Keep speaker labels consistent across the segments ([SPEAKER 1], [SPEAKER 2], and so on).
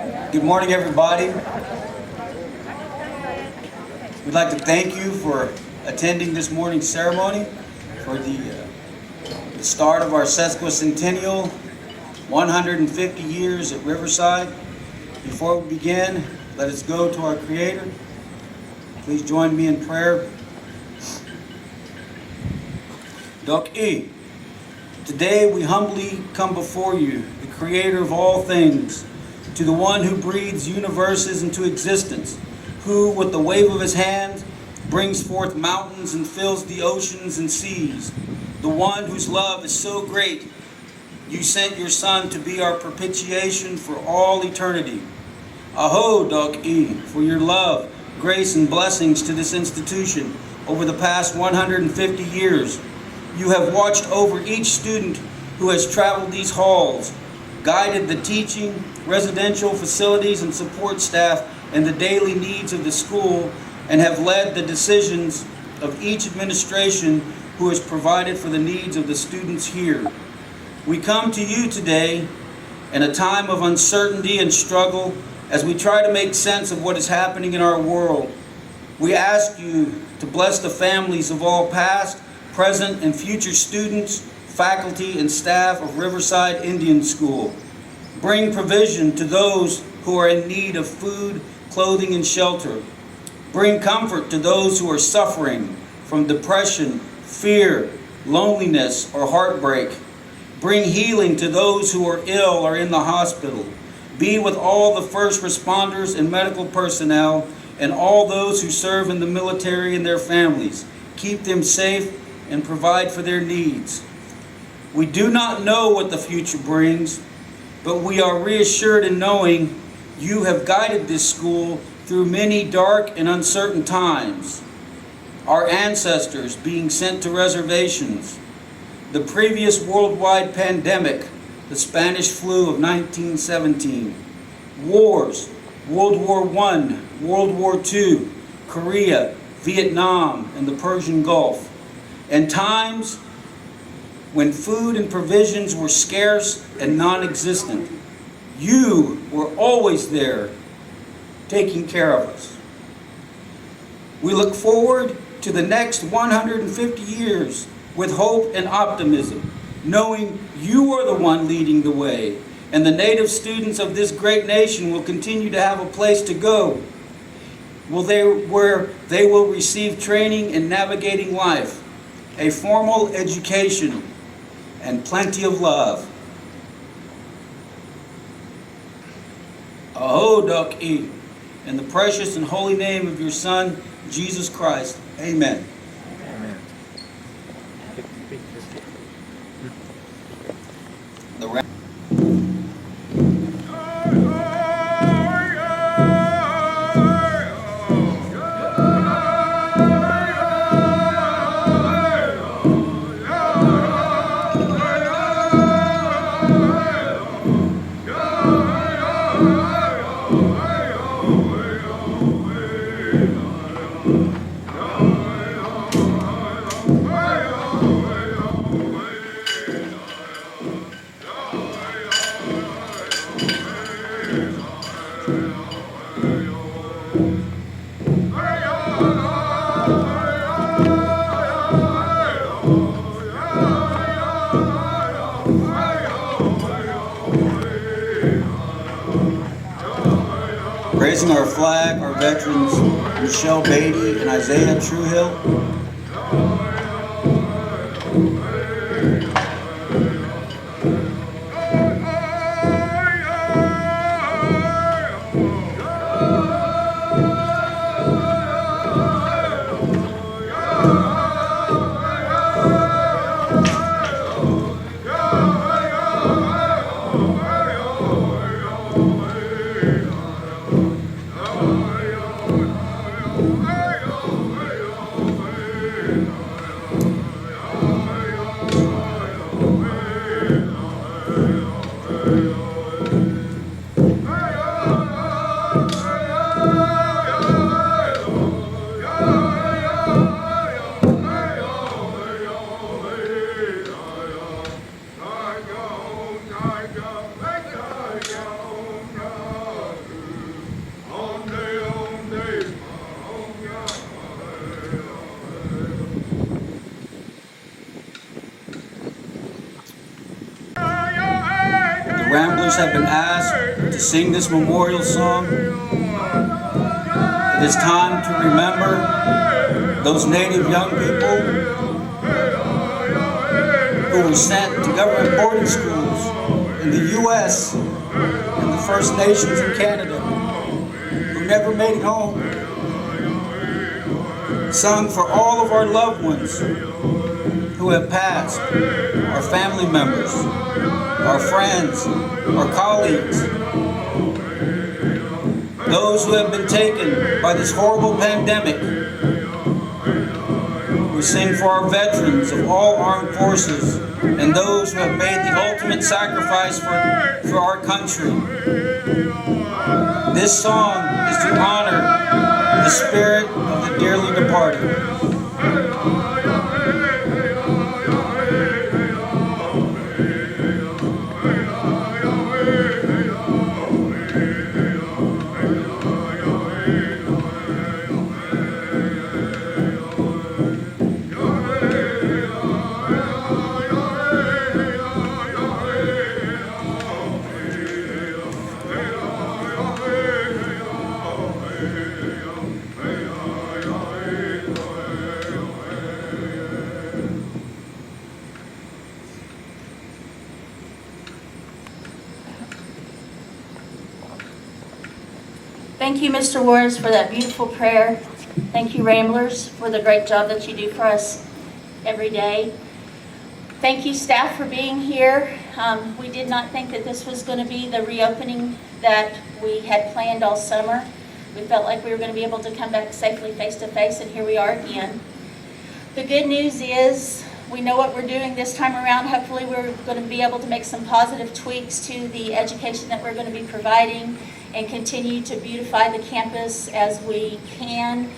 [SPEAKER 1] Good morning, everybody. We'd like to thank you for attending this morning's ceremony for the start of our sesquicentennial, 150 years at Riverside. Before we begin, let us go to our Creator. Please join me in prayer. Dok-i. Today we humbly come before you, the Creator of all things, to the one who breathes universes into existence, who with the wave of his hand brings forth mountains and fills the oceans and seas, the one whose love is so great you sent your Son to be our propitiation for all eternity. Aho, Dok-i, for your love, grace, and blessings to this institution over the past 150 years. You have watched over each student who has traveled these halls, guided the teaching, residential facilities, and support staff and the daily needs of the school, and have led the decisions of each administration who has provided for the needs of the students here. We come to you today in a time of uncertainty and struggle as we try to make sense of what is happening in our world. We ask you to bless the families of all past, present, and future students, faculty, and staff of Riverside Indian School. Bring provision to those who are in need of food, clothing, and shelter. Bring comfort to those who are suffering from depression, fear, loneliness, or heartbreak. Bring healing to those who are ill or in the hospital. Be with all the first responders and medical personnel and all those who serve in the military and their families. Keep them safe and provide for their needs. We do not know what the future brings, but we are reassured in knowing you have guided this school through many dark and uncertain times. Our ancestors being sent to reservations, the previous worldwide pandemic, the Spanish flu of 1917, wars, World War I, World War II, Korea, Vietnam, and the Persian Gulf, and times when food and provisions were scarce and non-existent. You were always there, taking care of us. We look forward to the next 150 years with hope and optimism, knowing you are the one leading the way, and the native students of this great nation will continue to have a place to go, where they will receive training in navigating life, a formal education, and plenty of love. Aho, Dok-i, in the precious and holy name of your Son, Jesus Christ. Amen.
[SPEAKER 2] Amen.
[SPEAKER 1] The Raising our flag, our veterans, Michelle Beatty and Isaiah Truehill. Ramblers have been asked to sing this memorial song. It is time to remember those Native young people who were sent to government boarding schools in the U.S. and the First Nations in Canada who never made it home. Sung for all of our loved ones who have passed, our family members, our friends, our colleagues, those who have been taken by this horrible pandemic. We sing for our veterans of all armed forces and those who have made the ultimate sacrifice for our country. This song is to honor the spirit of the dearly departed.
[SPEAKER 2] Thank you, Mr. Wars, for that beautiful prayer. Thank you, Ramblers, for the great job that you do for us every day. Thank you, staff, for being here. We did not think that this was going to be the reopening that we had planned all summer. We felt like we were going to be able to come back safely face-to-face, and here we are again. The good news is we know what we're doing this time around. Hopefully we're going to be able to make some positive tweaks to the education that we're going to be providing and continue to beautify the campus as we can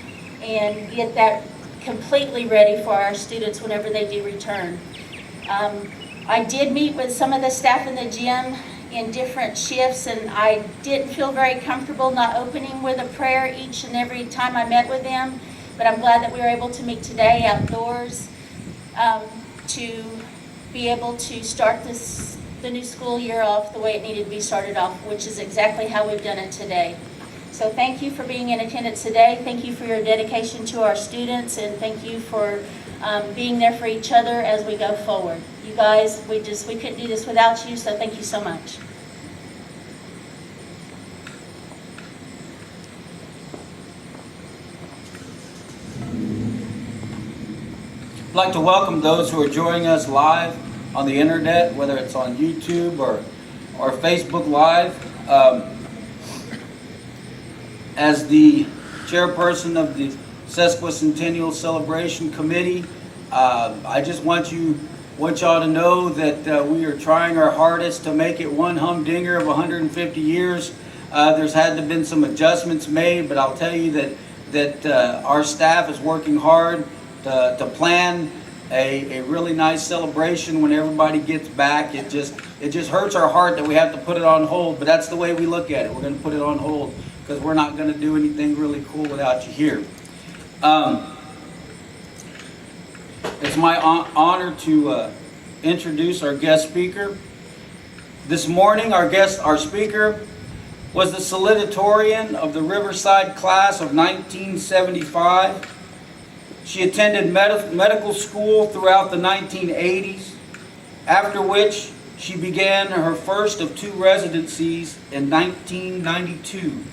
[SPEAKER 2] and get that completely ready for our students whenever they do return. I did meet with some of the staff in the gym in different shifts, and I didn't feel very comfortable not opening with a prayer each and every time I met with them, but I'm glad that we were able to meet today outdoors to be able to start the new school year off the way it needed to be started off, which is exactly how we've done it today. So thank you for being in attendance today. Thank you for your dedication to our students, and thank you for being there for each other as we go forward. You guys, we couldn't do this without you, so thank you so much.
[SPEAKER 1] I'd like to welcome those who are joining us live on the internet, whether it's on YouTube or Facebook Live. As the chairperson of the Sesquicentennial Celebration Committee, I just want y'all to know that we are trying our hardest to make it one humdinger of 150 years. There's had to have been some adjustments made, but I'll tell you that our staff is working hard to plan a really nice celebration when everybody gets back. It just hurts our heart that we have to put it on hold, but that's the way we look at it. We're going to put it on hold because we're not going to do anything really cool without you here. It's my honor to introduce our guest speaker. This morning, our speaker was the salutatorian of the Riverside class of 1975. She attended medical school throughout the 1980s, after which she began her first of 2 residencies in 1992.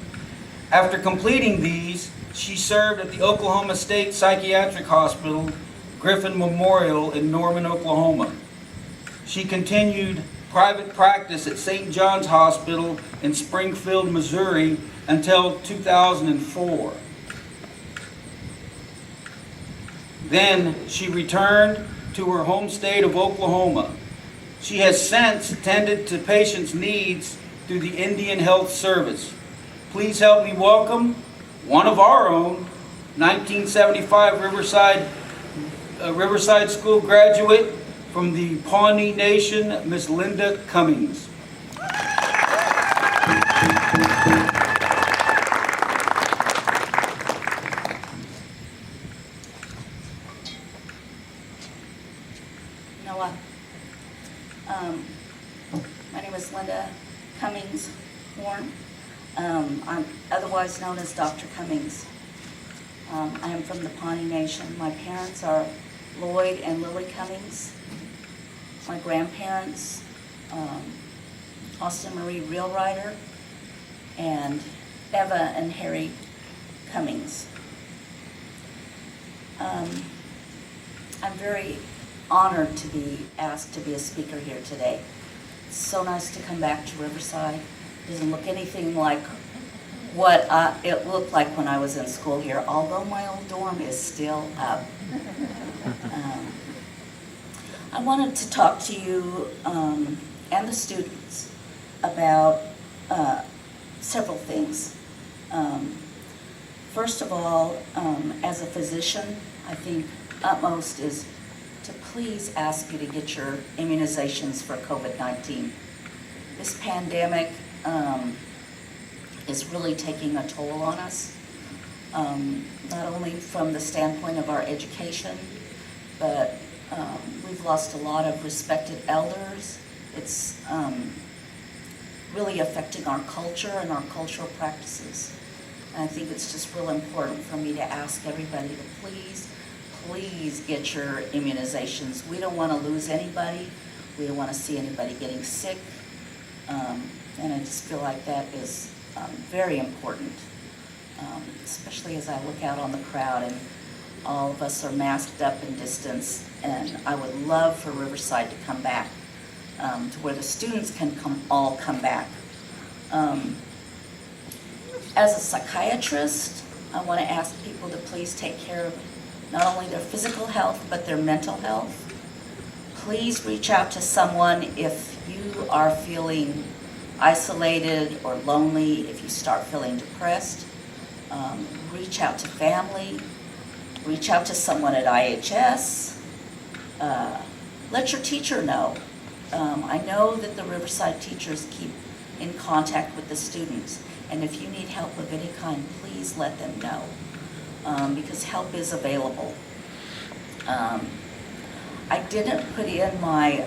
[SPEAKER 1] After completing these, she served at the Oklahoma State Psychiatric Hospital, Griffin Memorial in Norman, Oklahoma. She continued private practice at St. John's Hospital in Springfield, Missouri until 2004. Then she returned to her home state of Oklahoma. She has since tended to patients' needs through the Indian Health Service. Please help me welcome one of our own, 1975 Riverside School graduate from the Pawnee Nation, Miss Linda Cummings.
[SPEAKER 2] My name is Linda
[SPEAKER 3] Cummings Horn. I'm otherwise known as Dr. Cummings. I am from the Pawnee Nation. My parents are Lloyd and Lily Cummings. My grandparents, Austin Marie Reelrider and Eva and Harry Cummings. I'm very honored to be asked to be a speaker here today. It's so nice to come back to Riverside. It doesn't look anything like what it looked like when I was in school here, although my old dorm is still up. I wanted to talk to you and the students about several things. First of all, as a physician, I think utmost is to please ask you to get your immunizations for COVID-19. This pandemic is really taking a toll on us, not only from the standpoint of our education, but we've lost a lot of respected elders. It's really affecting our culture and our cultural practices. And I think it's just real important for me to ask everybody to please get your immunizations. We don't want to lose anybody. We don't want to see anybody getting sick. And I just feel like that is very important, especially as I look out on the crowd and all of us are masked up in distance. And I would love for Riverside to come back to where the students can all come back. As a psychiatrist, I want to ask people to please take care of not only their physical health, but their mental health. Please reach out to someone if you are feeling isolated or lonely, if you start feeling depressed. Reach out to family, reach out to someone at IHS. Let your teacher know. I know that the Riverside teachers keep in contact with the students, and if you need help of any kind, please let them know, because help is available. I didn't put in my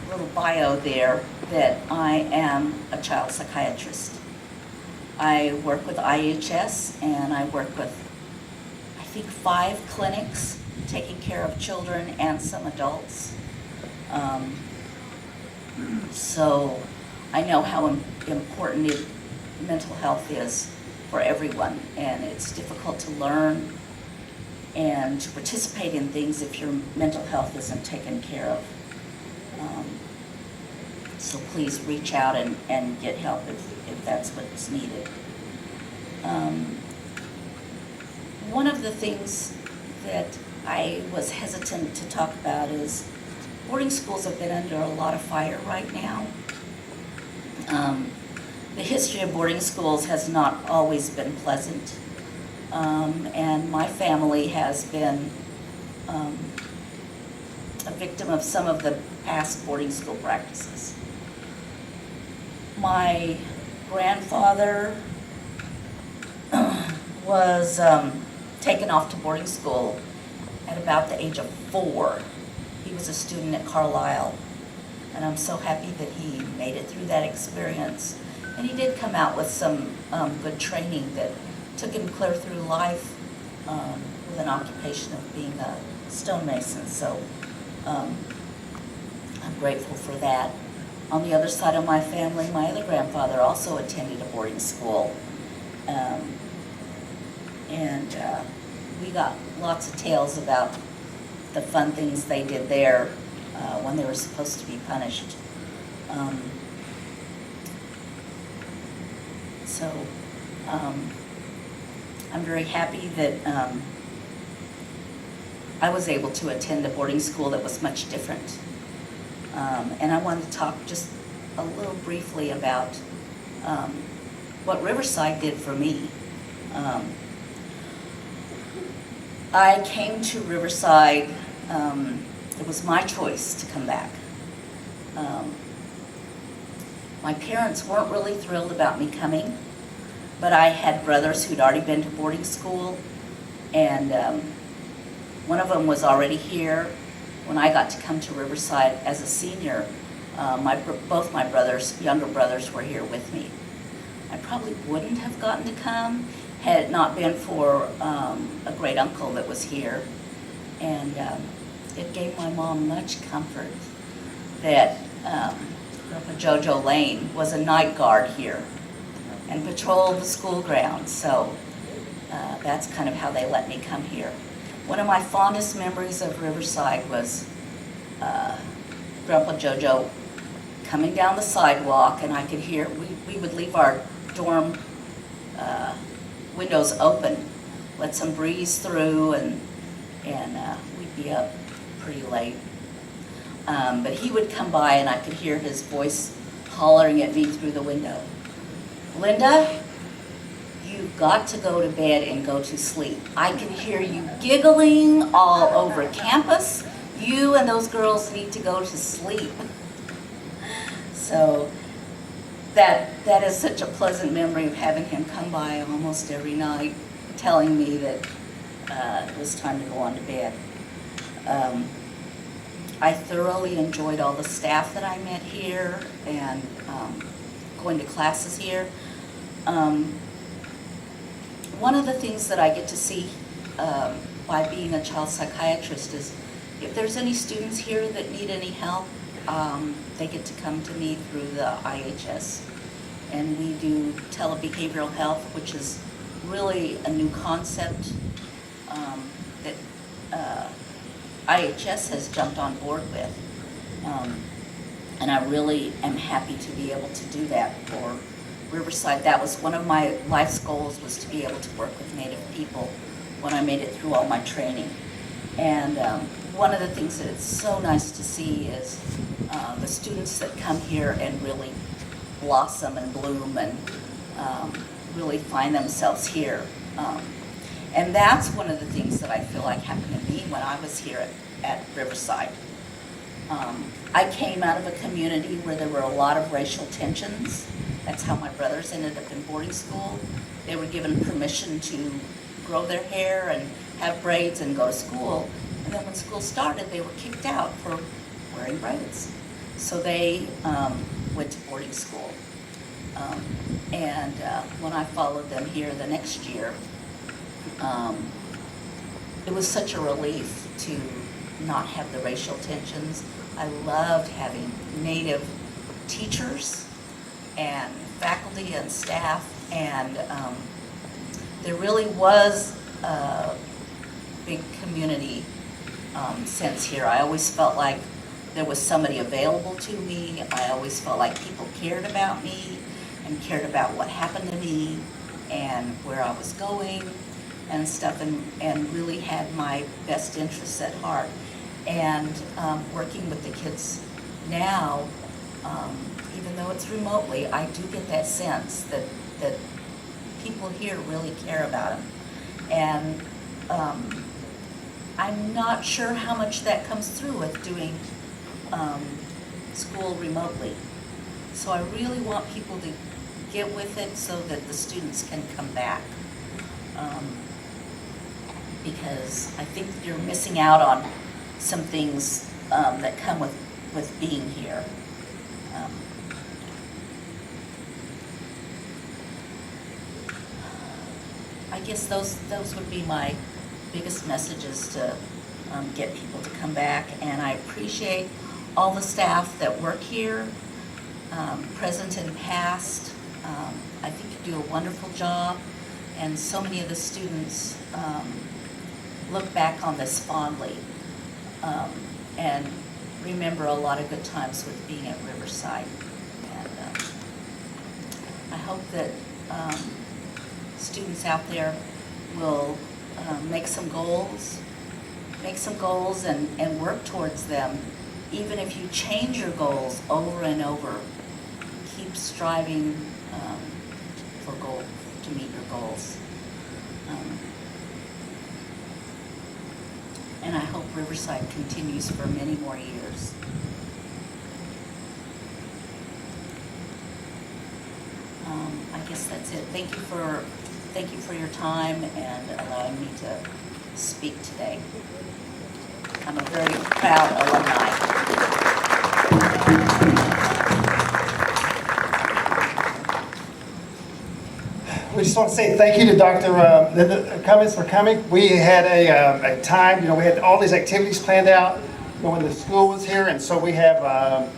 [SPEAKER 3] little bio there that I am a child psychiatrist. I work with IHS, and I work with, I think, 5 clinics taking care of children and some adults. So I know how important mental health is for everyone, and it's difficult to learn and to participate in things if your mental health isn't taken care of. So please reach out and get help if that's what's needed. One of the things that I was hesitant to talk about is boarding schools have been under a lot of fire right now. The history of boarding schools has not always been pleasant, and my family has been a victim of some of the past boarding school practices. My grandfather was taken off to boarding school at about the age of 4. He was a student at Carlisle, and I'm so happy that he made it through that experience. And he did come out with some good training that took him clear through life with an occupation of being a stonemason. So I'm grateful for that. On the other side of my family, my other grandfather also attended a boarding school. We got lots of tales about the fun things they did there when they were supposed to be punished. I'm very happy that I was able to attend a boarding school that was much different. And I wanted to talk just a little briefly about what Riverside did for me. I came to Riverside, it was my choice to come back. My parents weren't really thrilled about me coming, but I had brothers who'd already been to boarding school, and one of them was already here, when I got to come to Riverside as a senior, both my brothers, younger brothers, were here with me. I probably wouldn't have gotten to come had it not been for a great uncle that was here. And it gave my mom much comfort that Grandpa Jojo Lane was a night guard here and patrolled the school grounds. So that's kind of how they let me come here. One of my fondest memories of Riverside was Grandpa Jojo coming down the sidewalk, and I could hear, we would leave our dorm windows open, let some breeze through, and we'd be up pretty late. But he would come by and I could hear his voice hollering at me through the window. Linda, you've got to go to bed and go to sleep. I can hear you giggling all over campus. You and those girls need to go to sleep. So that is such a pleasant memory of having him come by almost every night, telling me that it was time to go on to bed. I thoroughly enjoyed all the staff that I met here and going to classes here. One of the things that I get to see by being a child psychiatrist is if there's any students here that need any help, they get to come to me through the IHS. And we do telebehavioral health, which is really a new concept that IHS has jumped on board with. And I really am happy to be able to do that for Riverside. That was one of my life's goals, was to be able to work with Native people when I made it through all my training. And one of the things that it's so nice to see is the students that come here and really blossom and bloom and really find themselves here. And that's one of the things that I feel like happened to me when I was here at Riverside. I came out of a community where there were a lot of racial tensions. That's how my brothers ended up in boarding school. They were given permission to grow their hair and have braids and go to school. And then when school started, they were kicked out for wearing braids. So they went to boarding school. And when I followed them here the next year, it was such a relief to not have the racial tensions. I loved having Native teachers and faculty and staff, and there really was a big community sense here. I always felt like there was somebody available to me. I always felt like people cared about me and cared about what happened to me and where I was going and stuff, and really had my best interests at heart. And working with the kids now, even though it's remotely, I do get that sense that people here really care about them. And I'm not sure how much that comes through with doing school remotely. So I really want people to get with it so that the students can come back. Because I think you're missing out on some things that come with being here. I guess those would be my biggest messages to get people to come back. And I appreciate all the staff that work here, present and past. I think you do a wonderful job, and so many of the students look back on this fondly and remember a lot of good times with being at Riverside. And I hope that students out there will make some goals and work towards them. Even if you change your goals over and over, keep striving to meet your goals. And I hope Riverside continues for many more years. I guess that's it. Thank you for your time and allowing me to speak today. I'm a very proud alumni.
[SPEAKER 4] We just want to say thank you to Dr. Linda Cummings for coming. We had a time, we had all these activities planned out, when the school was here, and so we have a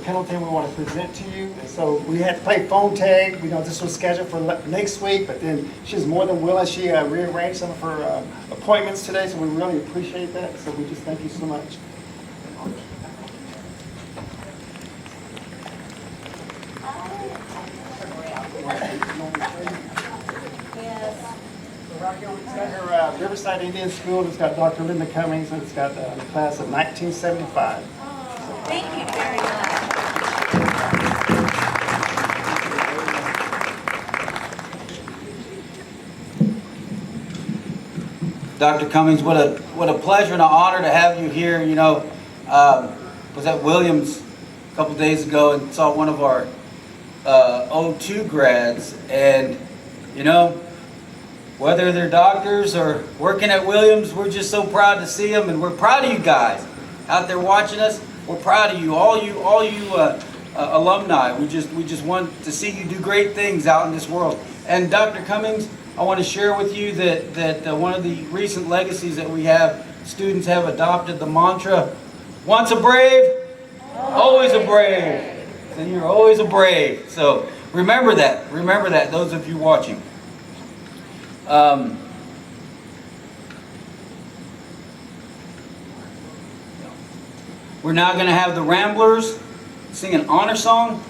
[SPEAKER 4] penalty we want to present to you. And so we had to play phone tag. We know this was scheduled for next week, but then she's more than willing. She rearranged some of her appointments today, so we really appreciate that. So we just thank you so much. Right here, we've got her Riverside Indian School. It's got Dr. Linda Cummings, and it's got the class of 1975.
[SPEAKER 3] Thank you very much.
[SPEAKER 1] Dr. Cummings, what a pleasure and an honor to have you here. Was at Williams a couple days ago and saw one of our '02 grads, and whether they're doctors or working at Williams, we're just so proud to see them, and we're proud of you guys out there watching us. We're proud of you, all you alumni. We just want to see you do great things out in this world. And Dr. Cummings, I want to share with you that one of the recent legacies that we have, students have adopted the mantra, once a brave, always a brave. So you're always a brave. So remember that, those of you watching. We're now going to have the Ramblers sing an honor song.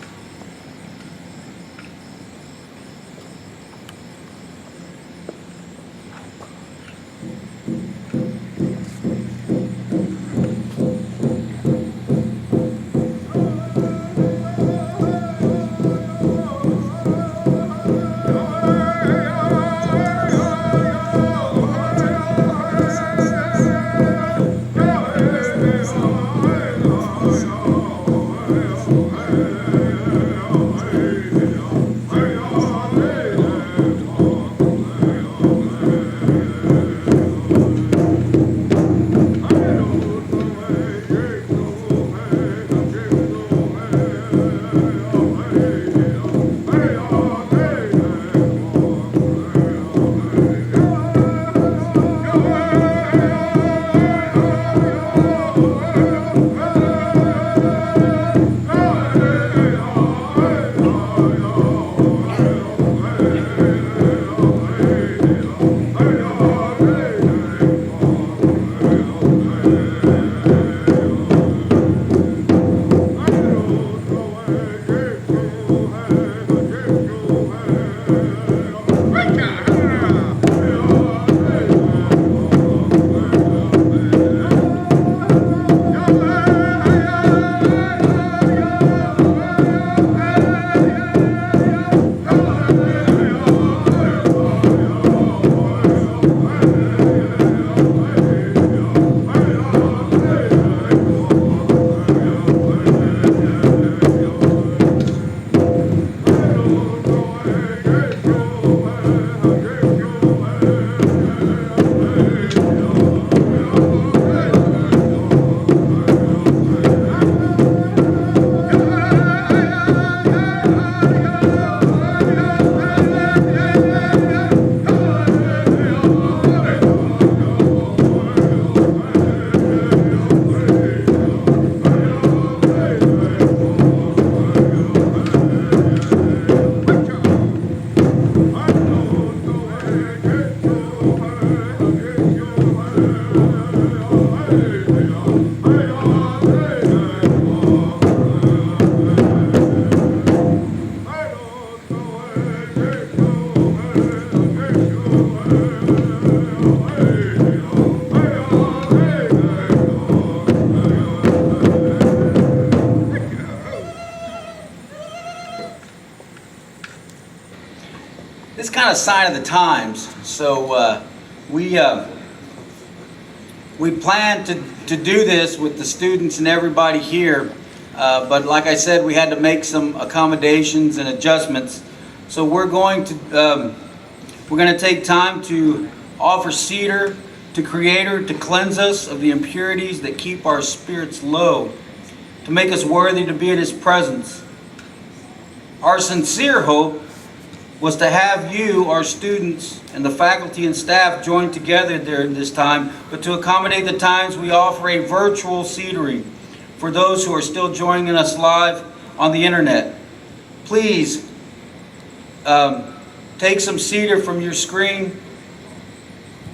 [SPEAKER 1] This kind of sign of the times. So we planned to do this with the students and everybody here, but like I said, we had to make some accommodations and adjustments. So we're going to take time to offer cedar to Creator to cleanse us of the impurities that keep our spirits low, to make us worthy to be in His presence. Our sincere hope was to have you, our students, and the faculty and staff join together during this time, but to accommodate the times, we offer a virtual Cedaring for those who are still joining us live on the internet. Please take some cedar from your screen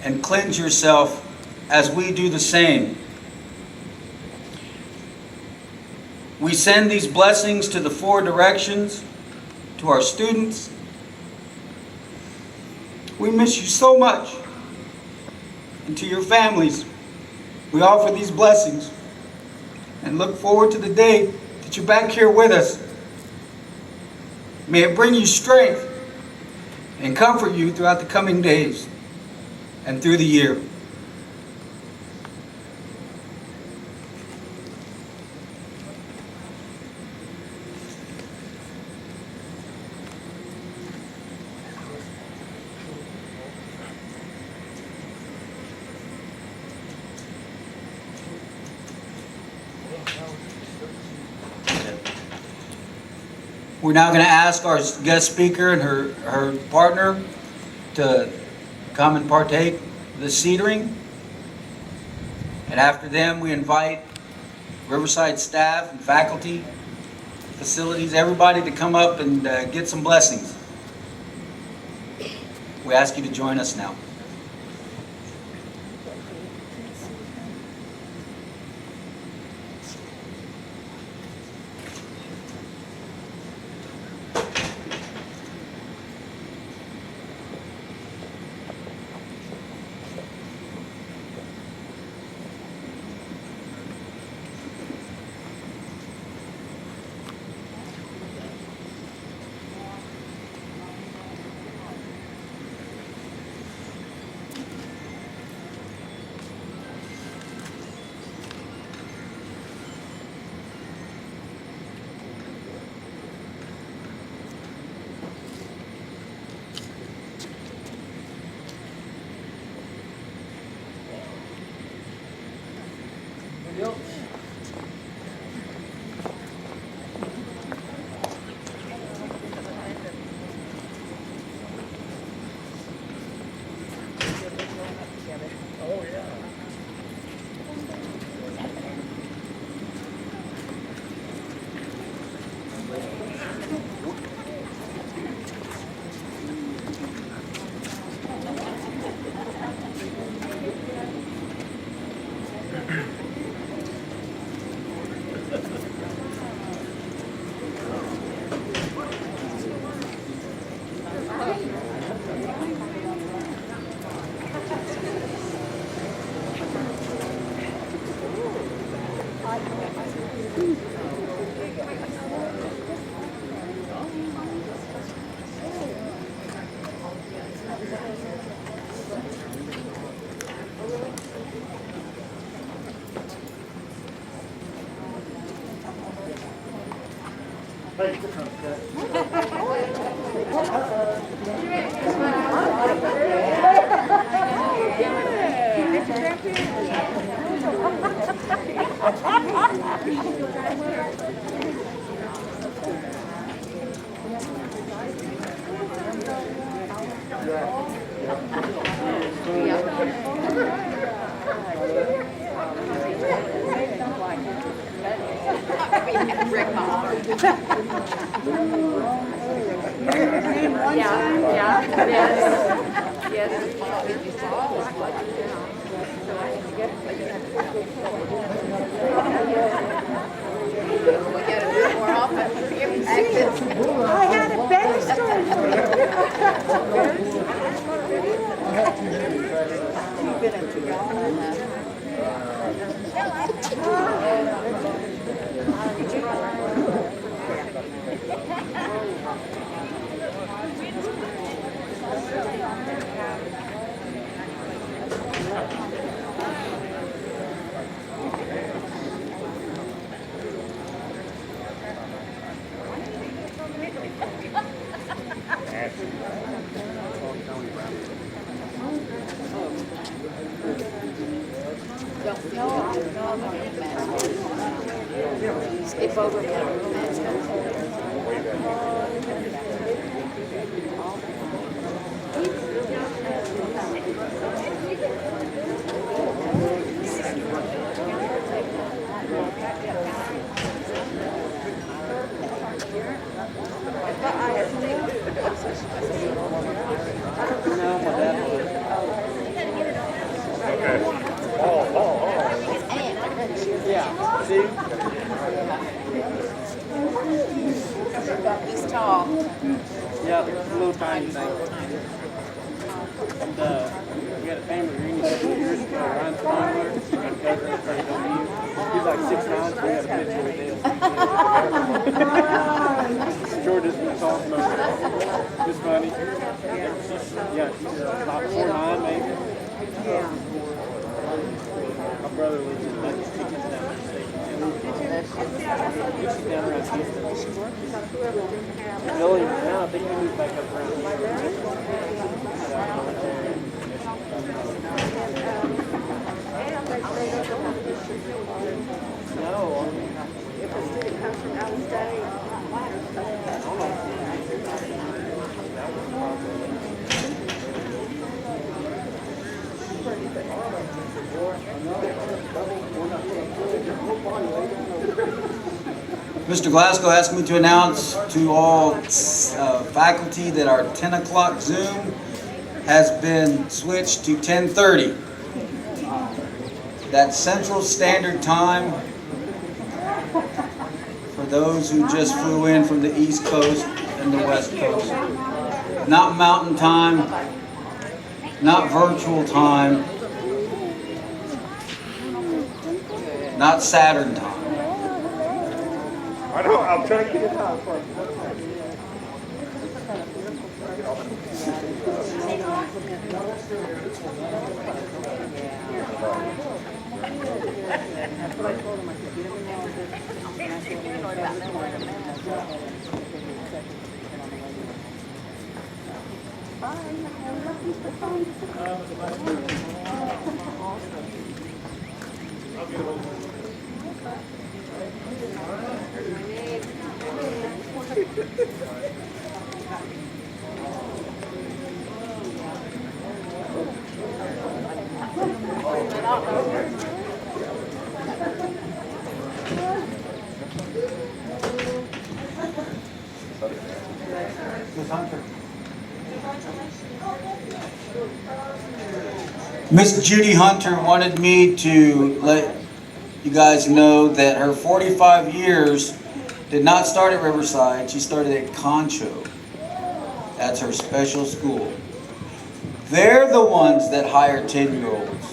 [SPEAKER 1] and cleanse yourself as we do the same. We send these blessings to the four directions, to our students. We miss you so much. And to your families, we offer these blessings and look forward to the day that you're back here with us. May it bring you strength and comfort you throughout the coming days and through the year. We're now going to ask our guest speaker and her partner to come and partake of the Cedaring. And after them, we invite Riverside staff and faculty, facilities, everybody to come up and get some blessings. We ask you to join us now.
[SPEAKER 5] I had a better story for you. He's tall.
[SPEAKER 6] Yeah, little tiny thing. And we had a family reunion a couple of years ago. Ryan Spangler, my cousin, that's right, don't you? He's like 6 pounds. We had a picture with him. Short as a tall smoker. It was funny. Yeah, she's about 4'9" maybe.
[SPEAKER 5] Yeah.
[SPEAKER 6] My brother lives in Memphis. He gets down there and stays. She's down around Houston. Billy, now I think he moved back up around here. No, I mean,
[SPEAKER 5] If a student comes from out of state.
[SPEAKER 1] Mr. Glasgow asked me to announce to all faculty that our 10 o'clock Zoom has been switched to 10:30. That's Central Standard Time for those who just flew in from the East Coast and the West Coast. Not Mountain Time, not virtual time, not Saturn time.
[SPEAKER 6] I know, I'm trying to get it out for you.
[SPEAKER 1] Miss Judy Hunter wanted me to let you guys know that her 45 years did not start at Riverside. She started at Concho. That's her special school. They're the ones that hire 10-year-olds.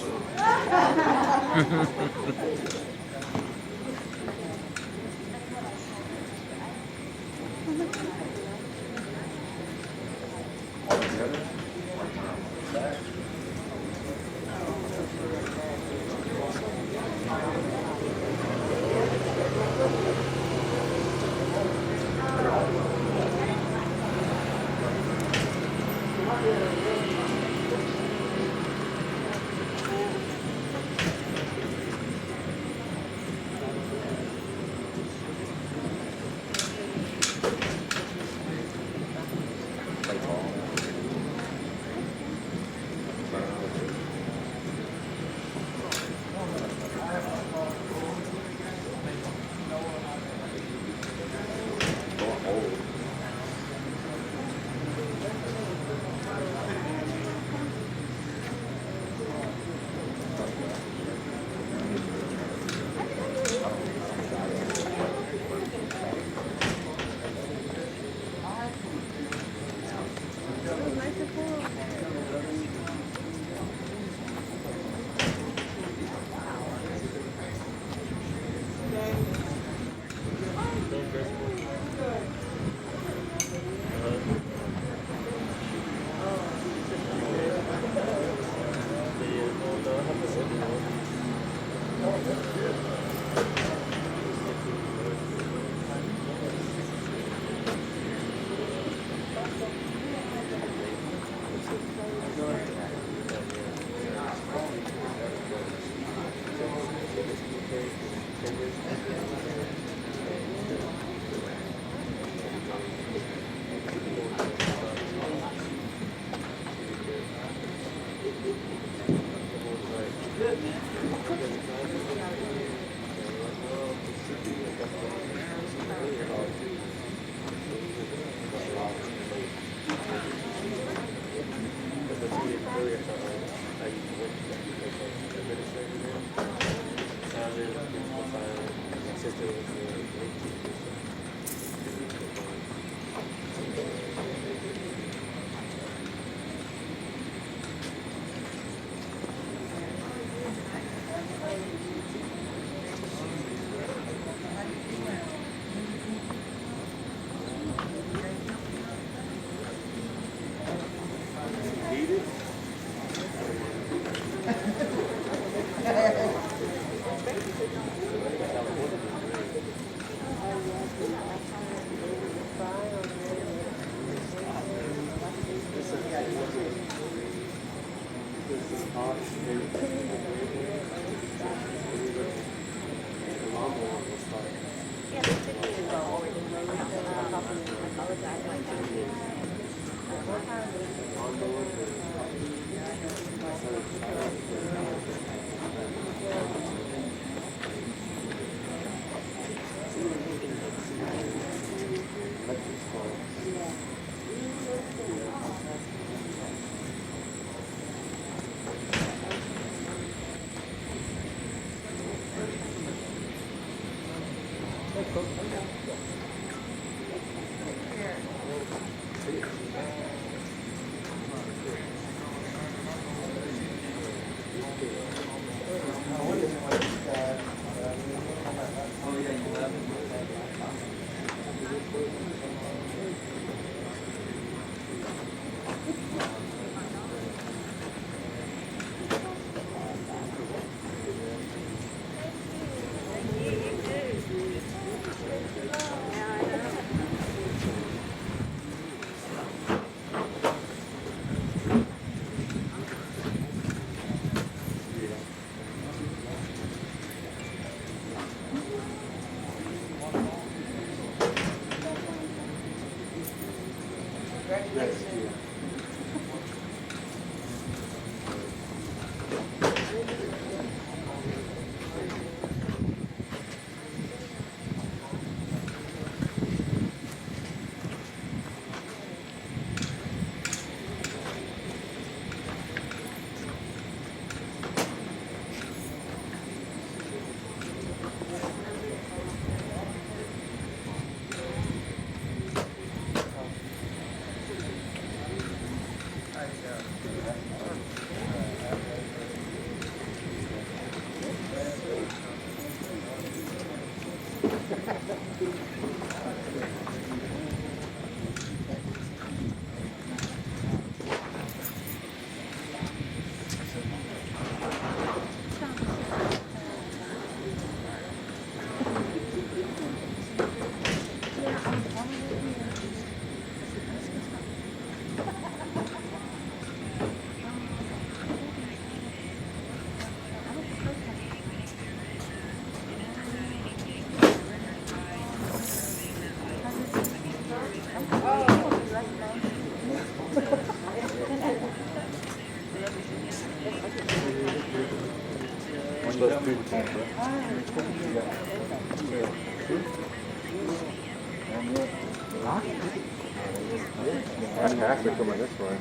[SPEAKER 7] Fantastic coming this way.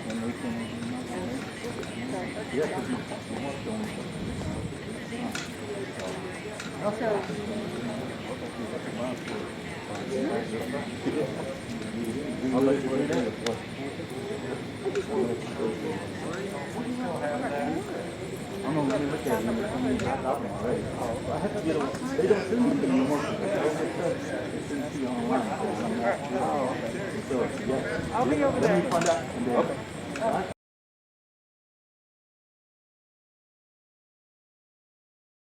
[SPEAKER 7] I'll let you put it in. I'm gonna really look at it. I have to get a, they don't send me anymore. They send you online. So, yeah.
[SPEAKER 5] I'll be over there.
[SPEAKER 7] Let me find out.